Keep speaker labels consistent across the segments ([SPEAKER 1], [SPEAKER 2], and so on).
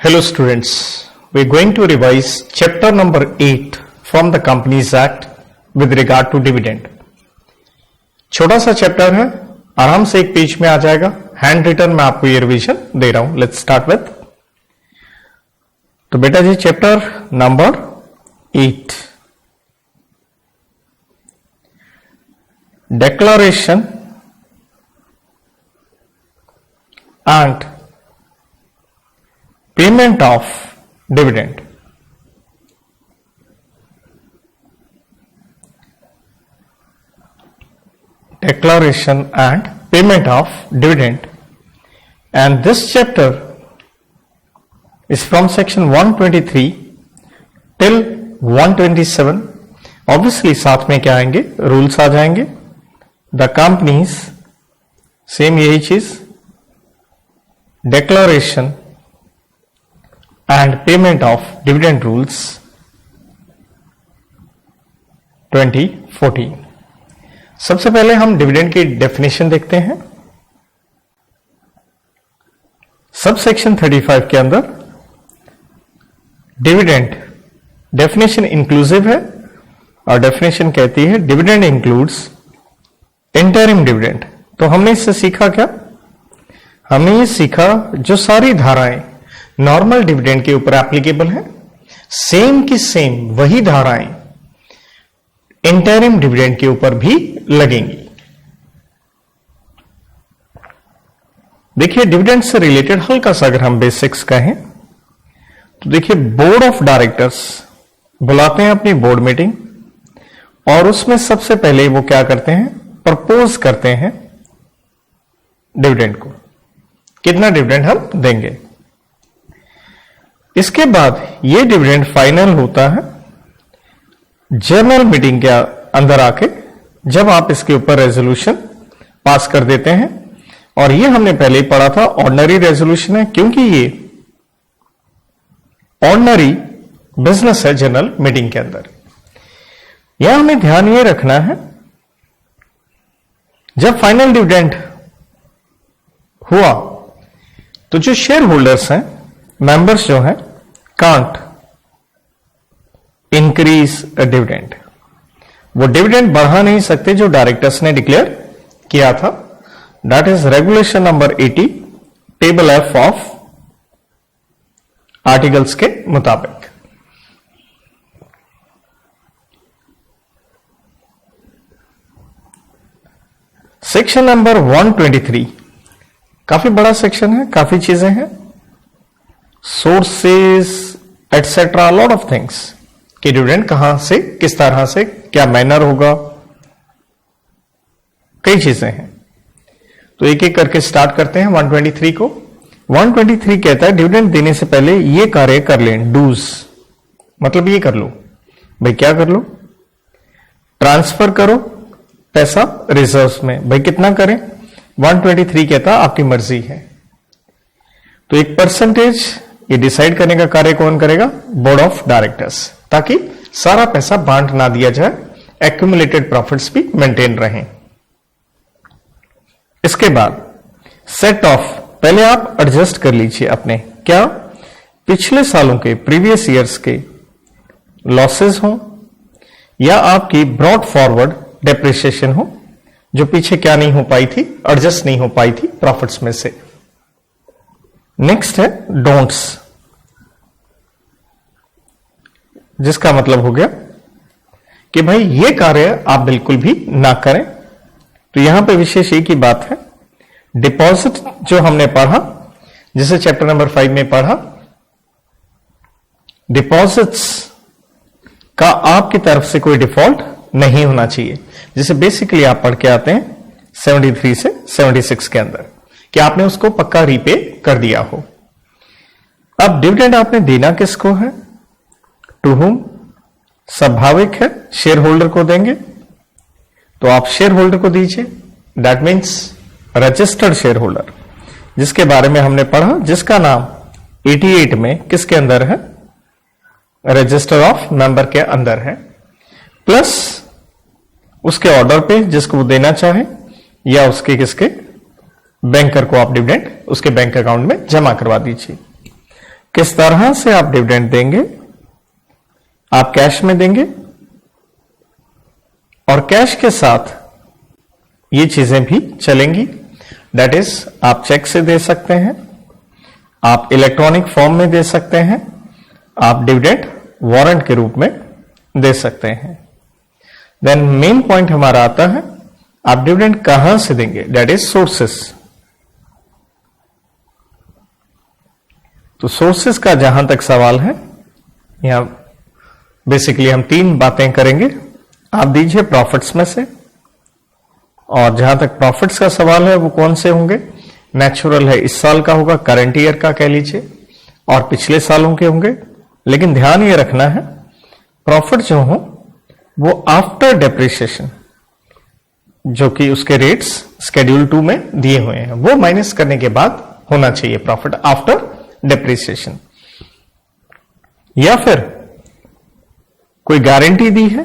[SPEAKER 1] Hello students, we are going to revise chapter number 8 from the Companies Act with regard to dividend. छोटा सा chapter है, आराम से एक पेज में आ जाएगा. हैंड रिटन में आपको ये रिवीजन दे रहा हूं. Let's start with. तो बेटा जी chapter number 8, declaration and payment of dividend. Declaration and payment of dividend, and this chapter is from section 123 till 127. Obviously साथ में क्या आएंगे, रूल्स आ जाएंगे. द कंपनीज सेम यही चीज, declaration and payment of dividend rules 2014. सबसे पहले हम डिविडेंड की डेफिनेशन देखते हैं. सब सेक्शन 35 के अंदर डिविडेंड डेफिनेशन इंक्लूसिव है और डेफिनेशन कहती है डिविडेंड इंक्लूड्स इंटरिम डिविडेंड. तो हमने इससे सीखा क्या? हमने ये सीखा जो सारी धाराएं नॉर्मल डिविडेंड के ऊपर एप्लीकेबल है, सेम की सेम वही धाराएं इंटरिम डिविडेंड के ऊपर भी लगेंगी. देखिए डिविडेंड से रिलेटेड हल्का सा अगर हम बेसिक्स कहें तो देखिए बोर्ड ऑफ डायरेक्टर्स बुलाते हैं अपनी बोर्ड मीटिंग और उसमें सबसे पहले वो क्या करते हैं, प्रपोज करते हैं डिविडेंड को, कितना डिविडेंड हम देंगे. इसके बाद ये डिविडेंड फाइनल होता है जनरल मीटिंग के अंदर आके, जब आप इसके ऊपर रेजोल्यूशन पास कर देते हैं. और ये हमने पहले ही पढ़ा था ऑर्डिनरी रेजोल्यूशन है, क्योंकि ये ऑर्डिनरी बिजनेस है जनरल मीटिंग के अंदर. यहां हमें ध्यान ये रखना है जब फाइनल डिविडेंड हुआ तो जो शेयर होल्डर्स हैं, मेंबर्स जो हैं, कांट इंक्रीज अ डिविडेंड. वो डिविडेंड बढ़ा नहीं सकते जो डायरेक्टर्स ने डिक्लेयर किया था. That is regulation number 80 table F of articles के मुताबिक. सेक्शन नंबर 123 काफी बड़ा सेक्शन है, काफी चीजें हैं, sources etcetera, lot of things कि डिविडेंड कहां से, किस तरह से, क्या मैनर होगा, कई चीजें हैं. तो एक एक करके स्टार्ट करते हैं 123 को. 123 कहता है डिविडेंड देने से पहले ये कार्य कर लें. डूज मतलब ये कर लो भाई, क्या कर लो, ट्रांसफर करो पैसा रिजर्व्स में. भाई कितना करें? 123 कहता आपकी मर्जी है. तो एक परसेंटेज ये डिसाइड करने का कार्य कौन करेगा? बोर्ड ऑफ डायरेक्टर्स, ताकि सारा पैसा बांट ना दिया जाए, एक्यूमुलेटेड प्रॉफिट्स भी मेंटेन रहें. इसके बाद सेट ऑफ, पहले आप एडजस्ट कर लीजिए अपने क्या पिछले सालों के, प्रीवियस ईयर्स के लॉसेस हो या आपकी ब्रॉड फॉरवर्ड डेप्रिसिएशन हो, जो पीछे क्या नहीं हो पाई थी, एडजस्ट नहीं हो पाई थी प्रॉफिट्स में से. नेक्स्ट है डोंट्स, जिसका मतलब हो गया कि भाई ये कार्य आप बिल्कुल भी ना करें. तो यहां पे विशेष एक ही बात है, डिपॉजिट जो हमने पढ़ा, जिसे चैप्टर नंबर 5 में पढ़ा, डिपॉजिट्स का आपकी तरफ से कोई डिफॉल्ट नहीं होना चाहिए, जिसे बेसिकली आप पढ़ के आते हैं 73 से 76 के अंदर, कि आपने उसको पक्का रीपे कर दिया हो. अब डिविडेंड आपने देना किसको है? To whom? स्वाभाविक है शेयर होल्डर को देंगे, तो आप शेयर होल्डर को दीजिए. That means registered share holder, जिसके बारे में हमने पढ़ा, जिसका नाम 88 में किसके अंदर है? रजिस्टर ऑफ मेंबर के अंदर है, प्लस उसके ऑर्डर पे जिसको वो देना चाहे, या उसके किसके बैंकर को आप डिविडेंड उसके बैंक अकाउंट में जमा करवा दीजिए. किस तरह से आप डिविडेंड देंगे, आप कैश में देंगे और कैश के साथ ये चीजें भी चलेंगी। दैट इज आप चेक से दे सकते हैं, आप इलेक्ट्रॉनिक फॉर्म में दे सकते हैं, आप डिविडेंड वारंट के रूप में दे सकते हैं। देन मेन पॉइंट हमारा आता है, आप डिविडेंड कहां से देंगे, दैट इज सोर्सेस। तो सोर्सेस का जहां तक सवाल है, यहां बेसिकली हम 3 बातें करेंगे। आप दीजिए प्रॉफिट्स में से, और जहां तक प्रॉफिट्स का सवाल है वो कौन से होंगे, नेचुरल है इस साल का होगा, करंट ईयर का कह लीजिए, और पिछले सालों के होंगे। लेकिन ध्यान ये रखना है, प्रॉफिट जो हो वो आफ्टर डेप्रिसिएशन, जो कि उसके रेट्स शेड्यूल 2 में दिए हुए हैं, वो माइनस करने के बाद होना चाहिए प्रॉफिट आफ्टर डेप्रिसिएशन। या फिर कोई गारंटी दी है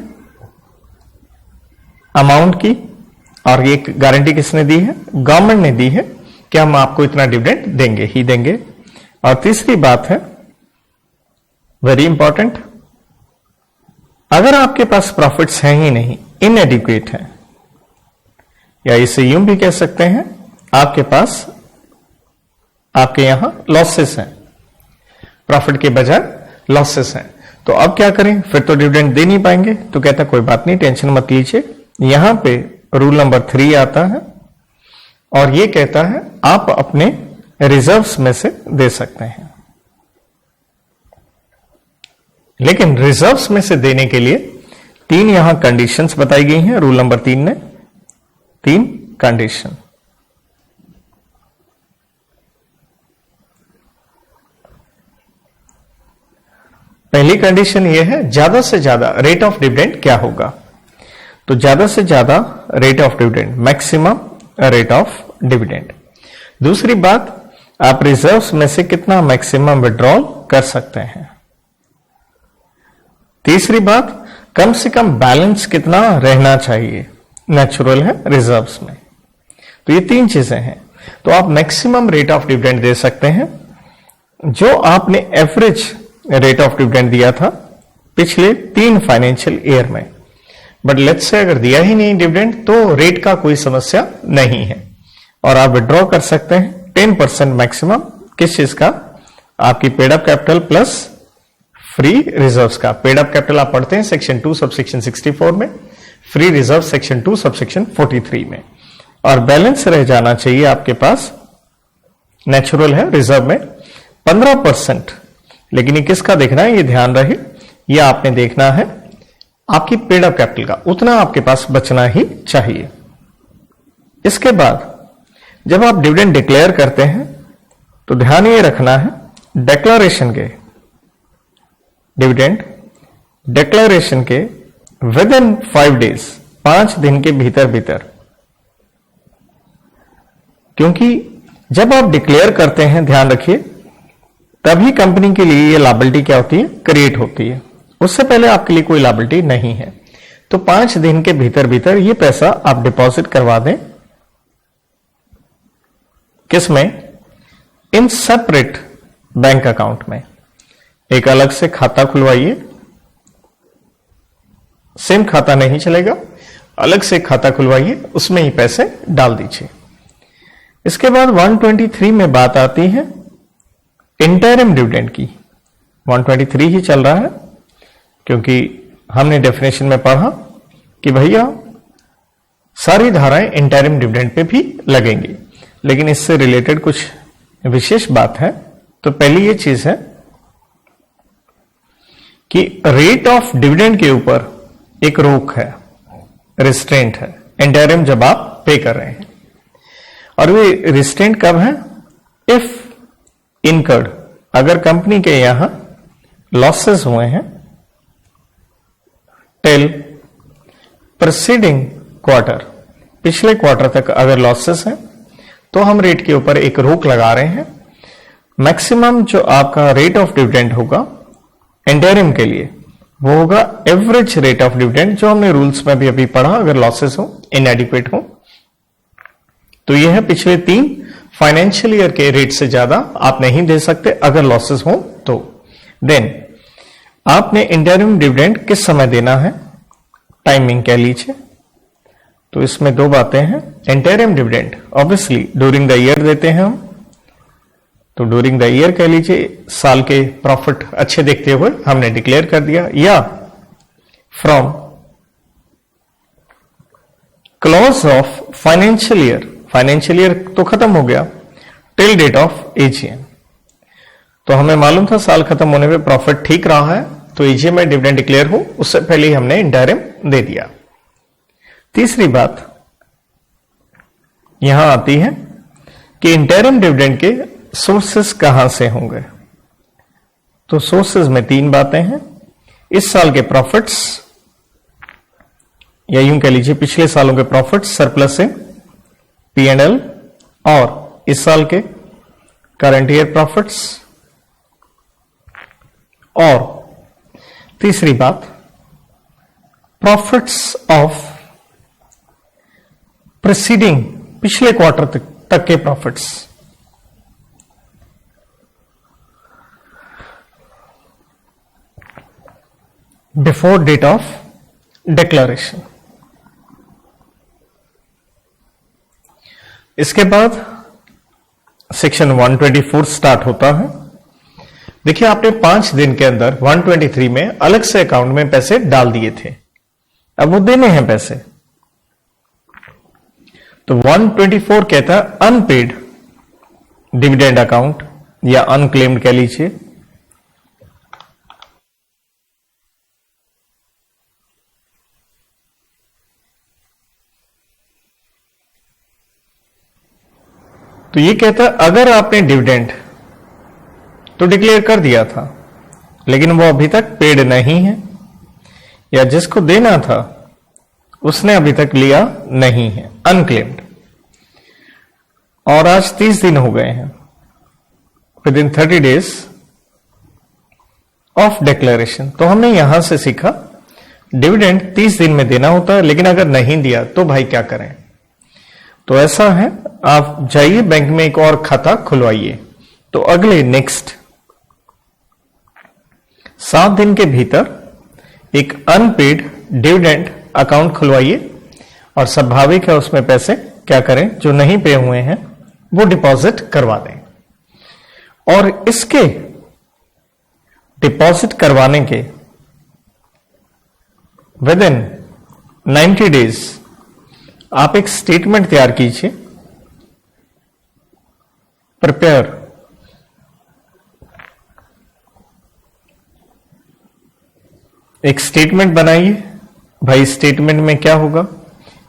[SPEAKER 1] अमाउंट की, और ये गारंटी किसने दी है, गवर्नमेंट ने दी है कि हम आपको इतना डिविडेंड देंगे ही देंगे। और तीसरी बात है वेरी इंपॉर्टेंट, अगर आपके पास प्रॉफिट्स हैं ही नहीं, इनएडिक्वेट है, या इसे यूं भी कह सकते हैं आपके पास आपके यहां लॉसेस हैं, प्रॉफिट के बजाय लॉसेस हैं, तो अब क्या करें, फिर तो डिविडेंड दे नहीं पाएंगे। तो कहता कोई बात नहीं, टेंशन मत लीजिए। यहां पे रूल नंबर 3 आता है और ये कहता है आप अपने रिजर्व्स में से दे सकते हैं। लेकिन रिजर्व्स में से देने के लिए 3 यहां कंडीशंस बताई गई हैं रूल नंबर 3 में, 3 कंडीशन। पहली कंडीशन यह है ज्यादा से ज्यादा रेट ऑफ डिविडेंड क्या होगा, तो ज्यादा से ज्यादा rate of dividend, maximum rate of dividend. दूसरी बात, आप रिजर्व्स में से कितना मैक्सिमम विड्रॉल कर सकते हैं। तीसरी बात, कम से कम बैलेंस कितना रहना चाहिए, नेचुरल है रिजर्व्स में। तो ये 3 चीजें हैं। तो आप मैक्सिमम रेट ऑफ डिविडेंड दे सकते हैं जो आपने एवरेज रेट ऑफ डिविडेंड दिया था पिछले 3 फाइनेंशियल ईयर में। बट लेट्स से अगर दिया ही नहीं डिविडेंड तो रेट का कोई समस्या नहीं है और आप विड्रॉ कर सकते हैं 10% मैक्सिमम। किस चीज का, आपकी paid up capital plus free reserves का। पेड अप कैपिटल आप पढ़ते हैं सेक्शन 2 सबसेक्शन 64 में, फ्री रिजर्व सेक्शन 2 सबसेक्शन 43 में। और बैलेंस रह जाना चाहिए आपके पास, नेचुरल है रिजर्व में 15%। लेकिन ये किसका देखना है, ये ध्यान रहे, ये आपने देखना है आपकी पेड अप कैपिटल का, उतना आपके पास बचना ही चाहिए। इसके बाद जब आप डिविडेंड डिक्लेयर करते हैं तो ध्यान ये रखना है, डिक्लेरेशन के डिविडेंड डिक्लेरेशन के विद इन 5 डेज, 5 दिन के भीतर भीतर, क्योंकि जब आप डिक्लेयर करते हैं ध्यान रखिए तभी कंपनी के लिए ये लायबिलिटी क्या होती है, क्रिएट होती है। उससे पहले आपके लिए कोई लायबिलिटी नहीं है। तो 5 दिन के भीतर भीतर ये पैसा आप डिपॉजिट करवा दें, किसमें, इन सेपरेट बैंक अकाउंट में। एक अलग से खाता खुलवाइए, सेम खाता नहीं चलेगा, अलग से खाता खुलवाइए, उसमें ही पैसे डाल दीजिए। इसके बाद 123 में बात आती है इंटरिम डिविडेंड की। 123 ही चल रहा है क्योंकि हमने डेफिनेशन में पढ़ा कि भैया सारी धाराएं इंटरिम डिविडेंड पे भी लगेंगी, लेकिन इससे रिलेटेड कुछ विशेष बात है। तो पहली ये चीज है कि रेट ऑफ डिविडेंड के ऊपर एक रोक है, रिस्ट्रेंट है, इंटरिम जब आप पे कर रहे हैं। और ये रिस्ट्रेंट कब है, इफ इनकर्ड, अगर कंपनी के यहां लॉसेस हुए हैं टिल प्रीसीडिंग क्वार्टर, पिछले क्वार्टर तक अगर लॉसेस हैं तो हम रेट के ऊपर एक रोक लगा रहे हैं। मैक्सिमम जो आपका रेट ऑफ डिविडेंड होगा इंटरिम के लिए वो होगा एवरेज रेट ऑफ डिविडेंड, जो हमने रूल्स में भी अभी पढ़ा। अगर लॉसेस हो, इनएडिक्वेट हो, तो यह है पिछले 3 फाइनेंशियल ईयर के रेट से ज्यादा आप नहीं दे सकते अगर लॉसेस हो देन आपने इंटरिम डिविडेंड किस समय देना है, टाइमिंग कह लीजिए। तो इसमें दो बातें हैं। Interim dividend obviously during the year देते हैं हम, तो ड्यूरिंग द ईयर कह लीजिए, साल के प्रॉफिट अच्छे देखते हुए हमने डिक्लेयर कर दिया, या from close of financial year, financial year तो खत्म हो गया, टिल डेट ऑफ एजीएम। तो हमें मालूम था साल खत्म होने पे प्रॉफिट ठीक रहा है, तो एजीएम में डिविडेंड डिक्लेयर हो उससे पहले ही हमने इंटरिम दे दिया। तीसरी बात यहां आती है कि इंटरिम डिविडेंड के सोर्सेस कहां से होंगे। तो सोर्सेस में तीन बातें हैं। इस साल के प्रॉफिट्स, या यूं कह लीजिए पिछले सालों के प्रॉफिट्स सरप्लस इन P&L, और इस साल के करंट ईयर प्रॉफिट्स, और तीसरी बात प्रॉफिट्स ऑफ प्रीसीडिंग, पिछले क्वार्टर तक के profits. Before date of declaration. इसके बाद सेक्शन 124 स्टार्ट होता है। देखिए आपने 5 दिन के अंदर 123 में अलग से अकाउंट में पैसे डाल दिए थे, अब वो देने हैं पैसे। तो 124 कहता है अनपेड डिविडेंड अकाउंट, या अनक्लेम्ड कह लीजिए। तो ये कहता है अगर आपने डिविडेंड तो डिक्लेयर कर दिया था, लेकिन वो अभी तक पेड नहीं है, या जिसको देना था उसने अभी तक लिया नहीं है, अनक्लेम्ड, और आज 30 दिन हो गए हैं, with in 30 days of declaration. तो हमने यहां से सीखा डिविडेंड 30 दिन में देना होता है, लेकिन अगर नहीं दिया तो भाई क्या करें। तो ऐसा है, आप जाइए बैंक में एक और खाता खुलवाइए। तो अगले नेक्स्ट 7 दिन के भीतर एक अनपेड डिविडेंड अकाउंट खुलवाइए, और स्वाभाविक है उसमें पैसे क्या करें, जो नहीं पे हुए हैं वो डिपॉजिट करवा दें। और इसके डिपॉजिट करवाने के विद इन 90 डेज आप एक स्टेटमेंट तैयार कीजिए, प्रिपेयर एक स्टेटमेंट बनाइए। भाई स्टेटमेंट में क्या होगा,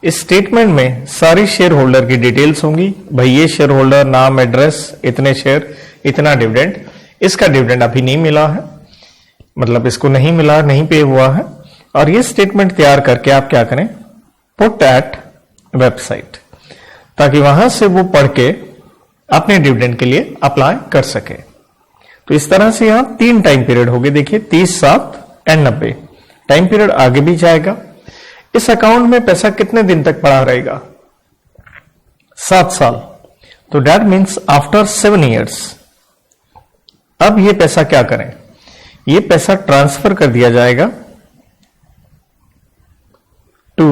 [SPEAKER 1] इस स्टेटमेंट में सारी शेयर होल्डर की डिटेल्स होंगी। भाई ये शेयर होल्डर, नाम, एड्रेस, इतने शेयर, इतना डिविडेंड, इसका डिविडेंड अभी नहीं मिला है, मतलब इसको नहीं मिला, नहीं पे हुआ है। और ये स्टेटमेंट तैयार करके आप क्या करें, पुट एट वेबसाइट, ताकि वहां से वो पढ़ के अपने डिविडेंड के लिए अप्लाई कर सके। तो इस तरह से यहां 3 टाइम पीरियड हो गए। देखिए 30, 7 एंड 90 टाइम पीरियड आगे भी जाएगा। इस अकाउंट में पैसा कितने दिन तक पड़ा रहेगा, 7 साल। तो दैट मीन्स आफ्टर 7 ईयर्स अब ये पैसा क्या करें, ये पैसा ट्रांसफर कर दिया जाएगा to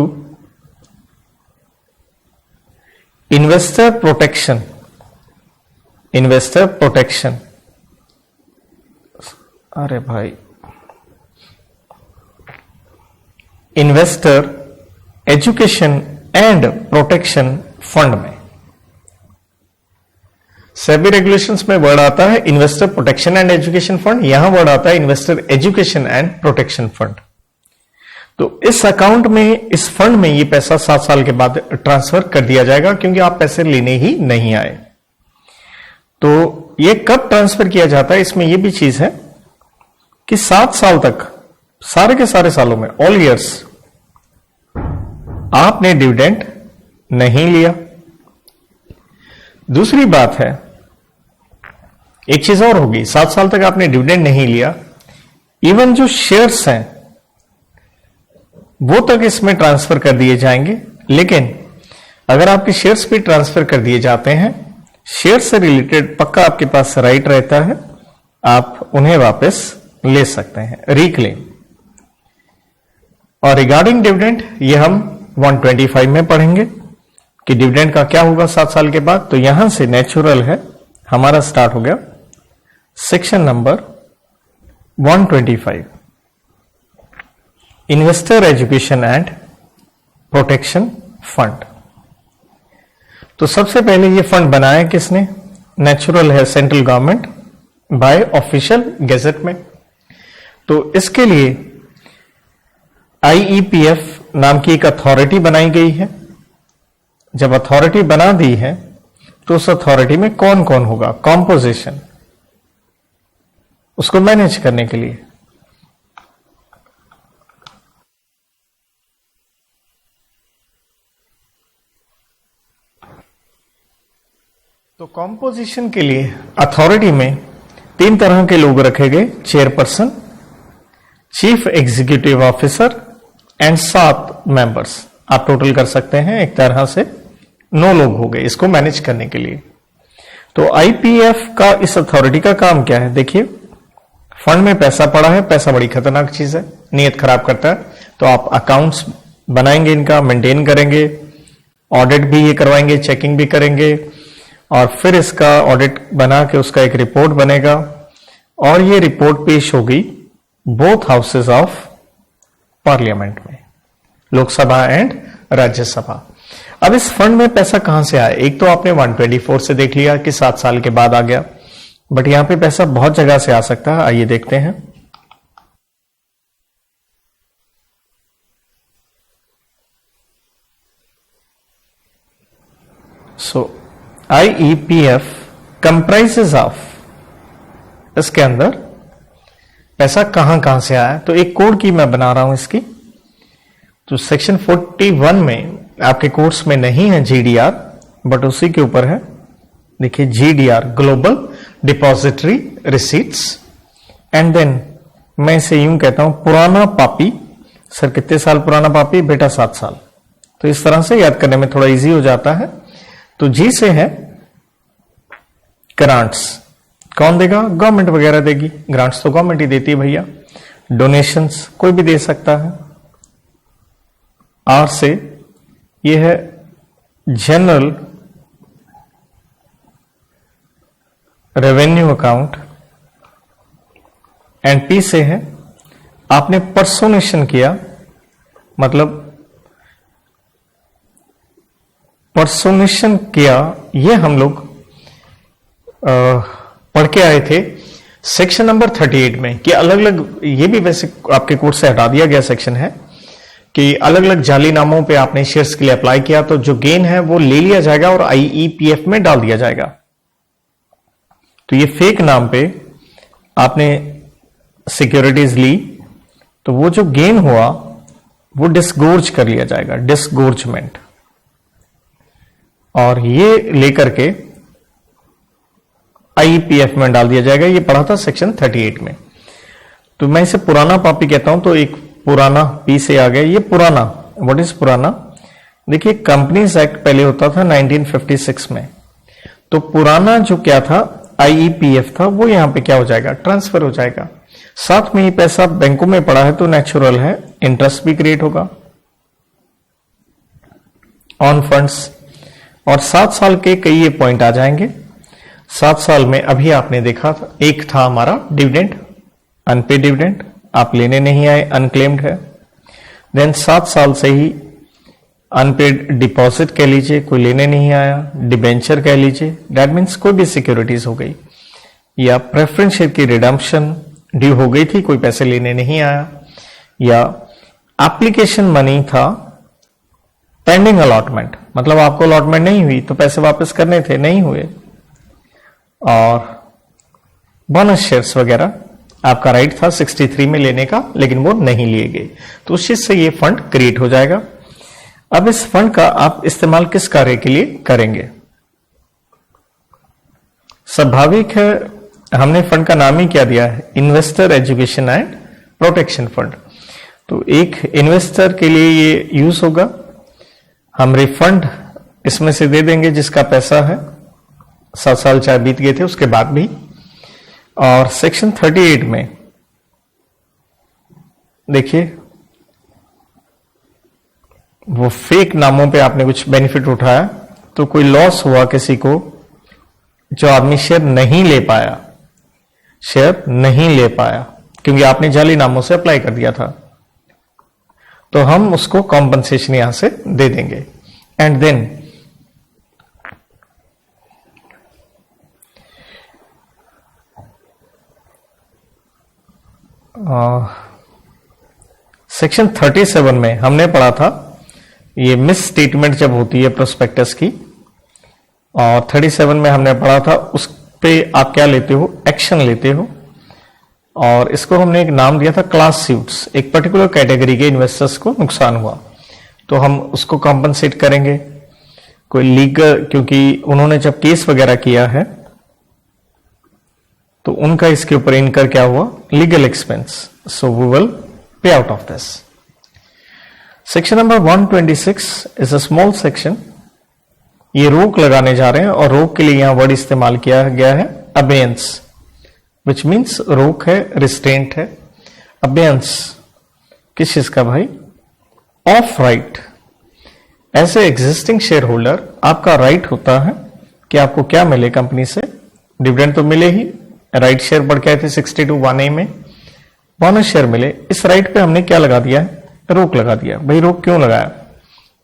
[SPEAKER 1] investor protection. Investor protection, अरे भाई, investor education and protection fund में। सेबी रेगुलेशंस में वर्ड आता है investor protection and education fund, यहां वर्ड आता है investor education and protection fund. तो इस अकाउंट में, इस फंड में ये पैसा 7 साल के बाद ट्रांसफर कर दिया जाएगा, क्योंकि आप पैसे लेने ही नहीं आए। तो ये कब ट्रांसफर किया जाता है, इसमें ये भी चीज है कि 7 साल तक, सारे के सारे सालों में, ऑल ईयर्स, आपने डिविडेंड नहीं लिया। दूसरी बात है, एक चीज और होगी, 7 साल तक आपने डिविडेंड नहीं लिया, इवन जो शेयर्स हैं वो तक इसमें ट्रांसफर कर दिए जाएंगे। लेकिन अगर आपके शेयर्स भी ट्रांसफर कर दिए जाते हैं, शेयर से रिलेटेड पक्का आपके पास राइट रहता है, आप उन्हें वापस ले सकते हैं, रिक्लेम। और रिगार्डिंग डिविडेंड ये हम 125 में पढ़ेंगे कि डिविडेंड का क्या होगा 7 साल के बाद। तो यहां से नेचुरल है हमारा स्टार्ट हो गया section number 125, investor education and protection fund. तो सबसे पहले ये फंड बनाया किसने? नेचुरल है central government by official gazette में। तो इसके लिए आईईपीएफ नाम की एक अथॉरिटी बनाई गई है। जब अथॉरिटी बना दी है तो उस अथॉरिटी में कौन कौन होगा, कॉम्पोजिशन, उसको मैनेज करने के लिए। तो कॉम्पोजिशन के लिए अथॉरिटी में 3 तरह के लोग रखे गए, chairperson, chief executive officer and 7 members. आप टोटल कर सकते हैं, एक तरह से 9 लोग हो गए इसको मैनेज करने के लिए। तो आईपीएफ का इस अथॉरिटी का काम क्या है? देखिए, फंड में पैसा पड़ा है, पैसा बड़ी खतरनाक चीज है, नीयत खराब करता है। तो आप अकाउंट्स बनाएंगे, इनका मेंटेन करेंगे, ऑडिट भी ये करवाएंगे, चेकिंग भी करेंगे, और फिर इसका ऑडिट बना के उसका एक रिपोर्ट बनेगा और ये रिपोर्ट पेश होगी बोथ हाउसेस ऑफ पार्लियामेंट में, लोकसभा एंड राज्यसभा। अब इस फंड में पैसा कहां से आया? एक तो आपने 124 से देख लिया कि 7 साल के बाद आ गया, बट यहां पे पैसा बहुत जगह से आ सकता है। आइए देखते हैं। सो आईईपीएफ कंप्राइजेस ऑफ, इसके अंदर पैसा कहां कहां से आया? तो एक कोड की मैं बना रहा हूं इसकी। तो सेक्शन 41 में आपके कोर्स में नहीं है जीडीआर, बट उसी के ऊपर है। देखिए GDR, global depository receipts. And then मैं इसे यूं कहता हूं पुराना पापी। सर कितने साल पुराना पापी? बेटा 7 साल। तो इस तरह से याद करने में थोड़ा इजी हो जाता है। तो जी से है ग्रांट्स, कौन देगा? गवर्नमेंट वगैरह देगी। ग्रांट्स तो गवर्नमेंट ही देती है भैया। डोनेशंस कोई भी दे सकता है। आर से ये है general revenue account. And P से है आपने पर्सोनेशन किया, मतलब पर्सोनेशन किया। ये हम लोग पढ़ के आए थे सेक्शन नंबर 38 में कि अलग अलग, ये भी वैसे आपके कोर्स से हटा दिया गया सेक्शन है कि अलग अलग जाली नामों पे आपने शेयर्स के लिए अप्लाई किया तो जो गेन है वो ले लिया जाएगा और आईईपीएफ में डाल दिया जाएगा। तो ये फेक नाम पे आपने सिक्योरिटीज ली तो वो जो गेन हुआ वो डिस्गोर्ज कर लिया जाएगा, डिस्गोर्जमेंट। और ये लेकर के आईपीएफ में डाल दिया जाएगा। ये पढ़ा था सेक्शन 38 में। तो मैं इसे पुराना पापी कहता हूं। तो एक पुराना पी से आ गया। ये पुराना, व्हाट इज पुराना? देखिए कंपनीज एक्ट पहले होता था 1956 में। तो पुराना जो क्या था आईईपीएफ था वो यहां पे क्या हो जाएगा? ट्रांसफर हो जाएगा। साथ में ही पैसा बैंकों में पड़ा है तो नेचुरल है इंटरेस्ट भी क्रिएट होगा ऑन फंड्स। और 7 साल के कई ये पॉइंट आ जाएंगे। 7 साल में अभी आपने देखा था, एक था हमारा डिविडेंड, अनपेड डिविडेंड, आप लेने नहीं आए, अनक्लेम्ड है। देन 7 साल से ही अनपेड डिपॉजिट कह लीजिए, कोई लेने नहीं आया, डिबेंचर कह लीजिए, दैट मीन्स कोई भी सिक्योरिटीज हो गई, या प्रेफरेंस शेयर की रिडम्पशन ड्यू हो गई थी, कोई पैसे लेने नहीं आया, या एप्लीकेशन मनी था पेंडिंग अलॉटमेंट, मतलब आपको अलॉटमेंट नहीं हुई तो पैसे वापस करने थे, नहीं हुए, और बोनस शेयर्स वगैरह आपका राइट था 63 में लेने का लेकिन वो नहीं लिए गए, तो उस चीज से ये फंड क्रिएट हो जाएगा। अब इस फंड का आप इस्तेमाल किस कार्य के लिए करेंगे? स्वाभाविक है, हमने फंड का नाम ही क्या दिया है? Investor education and protection fund. तो एक इन्वेस्टर के लिए ये यूज होगा, हम रिफंड इसमें से दे देंगे जिसका पैसा है 7 साल चाहे बीत गए थे उसके बाद भी। और सेक्शन 38 में देखिए वो फेक नामों पे आपने कुछ बेनिफिट उठाया तो कोई लॉस हुआ किसी को, जो आदमी शेयर नहीं ले पाया, शेयर नहीं ले पाया क्योंकि आपने जाली नामों से अप्लाई कर दिया था, तो हम उसको कॉम्पनसेशन यहां से दे देंगे। एंड देन सेक्शन 37 में हमने पढ़ा था ये मिस स्टेटमेंट जब होती है प्रोस्पेक्टस की, और 37 में हमने पढ़ा था उस पे आप क्या लेते हो, एक्शन लेते हो। और इसको हमने एक नाम दिया था क्लास सूट्स, एक पर्टिकुलर कैटेगरी के इन्वेस्टर्स को नुकसान हुआ तो हम उसको कॉम्पनसेट करेंगे। कोई लीगल, क्योंकि उन्होंने जब केस वगैरह किया है तो उनका इसके ऊपर इनकर क्या हुआ, legal expense, so we will pay out of this. Section number 126 is a small section, ये रोक लगाने जा रहे हैं और रोक के लिए यहां वर्ड इस्तेमाल किया गया है अबेयंस, विच मीन्स रोक है, रिस्ट्रेंट है। अबेयंस किस चीज का भाई, of right. As a existing share holder आपका राइट होता है कि आपको क्या मिले कंपनी से, डिविडेंड तो मिले ही, राइट शेयर बढ़ के आए थे 62(1)(a) में, बोनस शेयर मिले। इस राइट पे हमने क्या लगा दिया है, रोक लगा दिया। भाई रोक क्यों लगाया,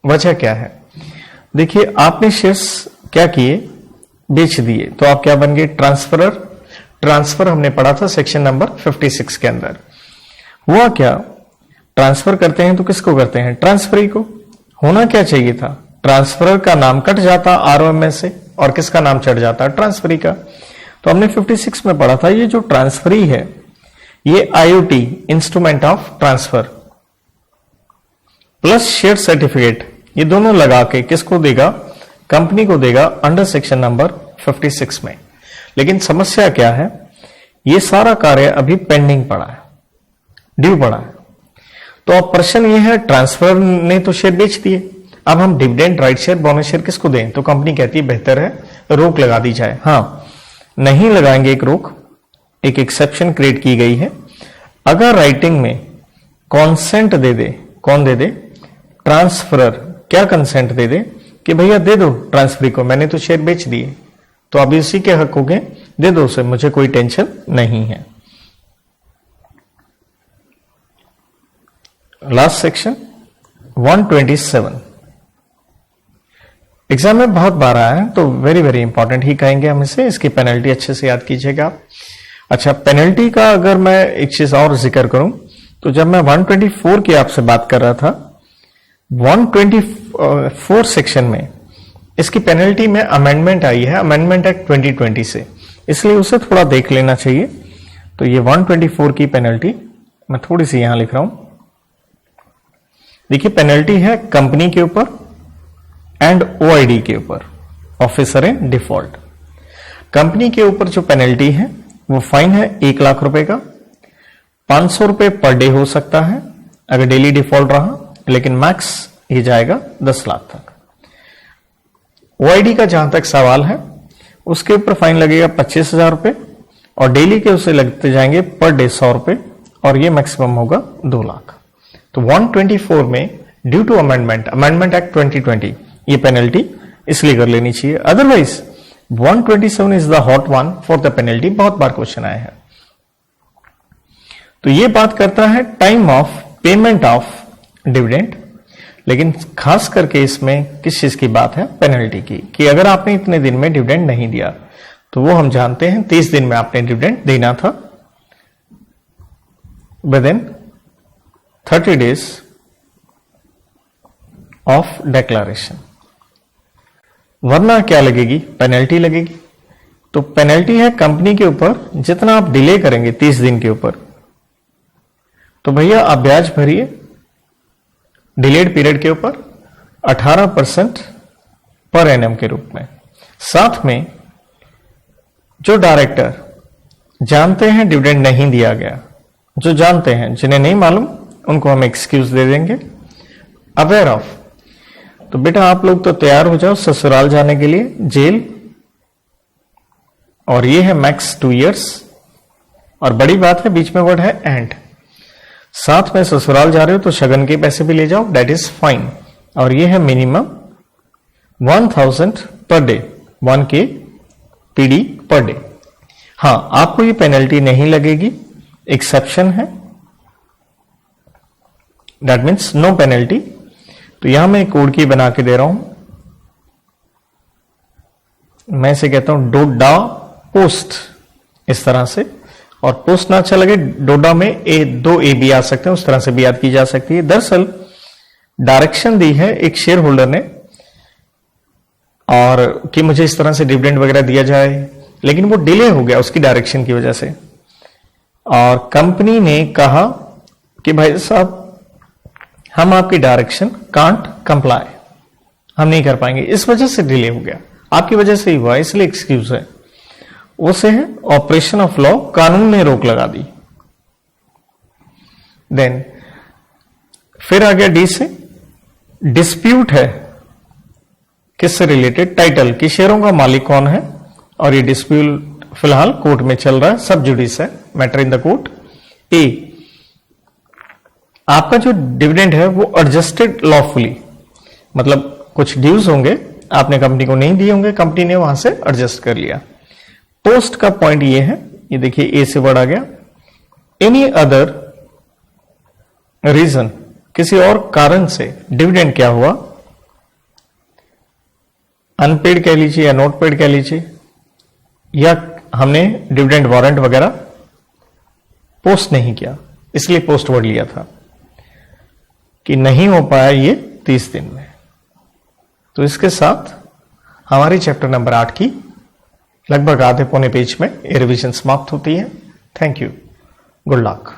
[SPEAKER 1] वजह क्या है? देखिए आपने शेयर्स क्या किए, बेच दिए, तो आप क्या बन गए, ट्रांसफरर। ट्रांसफर हमने पढ़ा था सेक्शन नंबर 56 के अंदर। हुआ क्या, ट्रांसफर करते हैं तो किसको करते हैं, ट्रांसफरी को। होना क्या चाहिए था, ट्रांसफरर का नाम कट जाता आरओएमएस से और किसका नाम चढ़ जाता, ट्रांसफरी का। तो हमने 56 में पढ़ा था ये जो ट्रांसफरी है ये IoT, instrument of transfer, plus share certificate, ये दोनों लगा के किसको देगा, कंपनी को देगा अंडर सेक्शन नंबर 56 में। लेकिन समस्या क्या है, ये सारा कार्य अभी पेंडिंग पड़ा है, ड्यू पड़ा है। तो अब प्रश्न ये है, ट्रांसफर ने तो शेयर बेच दिए, अब हम dividend, right share, bonus share किसको दें? तो कंपनी कहती है बेहतर है रोक लगा दी जाए। हाँ, नहीं लगाएंगे एक रोक, एक एक्सेप्शन क्रिएट की गई है। अगर राइटिंग में कॉन्सेंट दे दे, कौन दे दे, ट्रांसफरर, क्या कंसेंट दे दे कि भैया दे दो ट्रांसफरी को, मैंने तो शेयर बेच दिए, तो अभी उसी के हक हो गए, दे दो उसे, मुझे कोई टेंशन नहीं है। लास्ट सेक्शन 127 एग्जाम में बहुत बार आया है तो वेरी वेरी इंपॉर्टेंट ही कहेंगे हम इसे, इसकी पेनल्टी अच्छे से याद कीजिएगा आप। अच्छा, पेनल्टी का अगर मैं एक चीज और जिक्र करूं तो जब मैं 124 की आपसे बात कर रहा था, 124 सेक्शन में इसकी पेनल्टी में अमेंडमेंट आई है, अमेंडमेंट एक्ट 2020 से, इसलिए उसे थोड़ा देख लेना चाहिए। तो ये 124 की पेनल्टी मैं थोड़ी सी यहां लिख रहा हूं। देखिए पेनल्टी है कंपनी के ऊपर एंड ओआईडी के ऊपर, ऑफिसर इन डिफॉल्ट। कंपनी के ऊपर जो पेनल्टी है वो फाइन है 1 लाख रुपए का, 500 रुपए पर डे हो सकता है अगर डेली डिफॉल्ट रहा, लेकिन मैक्स ये जाएगा 10 लाख तक। ओआईडी का जहां तक सवाल है उसके ऊपर फाइन लगेगा 25,000 रुपए और डेली के उसे लगते जाएंगे पर डे 100 रुपए और ये मैक्सिमम होगा 2 लाख। तो 124 में due to amendment, amendment act 2020, ये पेनल्टी इसलिए कर लेनी चाहिए। Otherwise 127 is the hot one for the penalty, बहुत बार क्वेश्चन आए हैं। तो ये बात करता है time of payment of dividend, लेकिन खास करके इसमें किस चीज की बात है, पेनल्टी की, कि अगर आपने इतने दिन में डिविडेंड नहीं दिया तो वो हम जानते हैं 30 दिन में आपने डिविडेंड देना था with in 30 days of declaration, वरना क्या लगेगी, पेनल्टी लगेगी। तो पेनल्टी है कंपनी के ऊपर, जितना आप डिले करेंगे 30 दिन के ऊपर, तो भैया आप ब्याज भरिए डिलेड पीरियड के ऊपर 18% पर एनम के रूप में। साथ में जो डायरेक्टर जानते हैं डिविडेंड नहीं दिया गया, जो जानते हैं, जिन्हें नहीं मालूम उनको हम एक्सक्यूज दे देंगे। अवेयर ऑफ, तो बेटा आप लोग तो तैयार हो जाओ ससुराल जाने के लिए, जेल, और ये है मैक्स 2 years। और बड़ी बात है बीच में वर्ड है एंड, साथ में ससुराल जा रहे हो तो शगन के पैसे भी ले जाओ, दैट इज फाइन। और ये है minimum 1000 per day, 1K PD per day. हाँ, आपको ये पेनल्टी नहीं लगेगी, एक्सेप्शन है, दैट मीन्स नो पेनल्टी। तो यहां मैं कोड की बना के दे रहा हूं, मैं इसे कहता हूं डोडा पोस्ट, इस तरह से। और पोस्ट ना अच्छा लगे, डोडा में दो ए भी आ सकते हैं, उस तरह से भी याद की जा सकती है। दरअसल डायरेक्शन दी है एक शेयर होल्डर ने, और कि मुझे इस तरह से डिविडेंड वगैरह दिया जाए, लेकिन वो डिले हो गया उसकी डायरेक्शन की वजह से। और कंपनी ने कहा कि भाई साहब, हम आपकी डायरेक्शन कांट कंप्लाई, हम नहीं कर पाएंगे, इस वजह से डिले हो गया, आपकी वजह से ही हुआ, इसलिए एक्सक्यूज है। उसे है ऑपरेशन ऑफ लॉ, कानून ने रोक लगा दी। देन फिर आ गया डी से, डिस्प्यूट है, किससे रिलेटेड, टाइटल कि शेयरों का मालिक कौन है, और ये डिस्प्यूट फिलहाल कोर्ट में चल रहा है, सब जुडिस है, मैटर इन द कोर्ट। ए, आपका जो डिविडेंड है वो एडजस्टेड लॉफुली, मतलब कुछ ड्यूज होंगे आपने कंपनी को नहीं दिए होंगे, कंपनी ने वहां से एडजस्ट कर लिया। पोस्ट का पॉइंट ये है, ये देखिए ए से वर्ड आ गया, एनी अदर रीजन, किसी और कारण से डिविडेंड क्या हुआ, अनपेड कह लीजिए या नोट पेड कह लीजिए, या हमने डिविडेंड वारंट वगैरह पोस्ट नहीं किया, इसलिए पोस्ट वर्ड लिया था कि नहीं हो पाया ये 30 दिन में। तो इसके साथ हमारी चैप्टर नंबर 8 की लगभग आधे पौने पेज में ये रिवीजन समाप्त होती है। Thank you, good luck.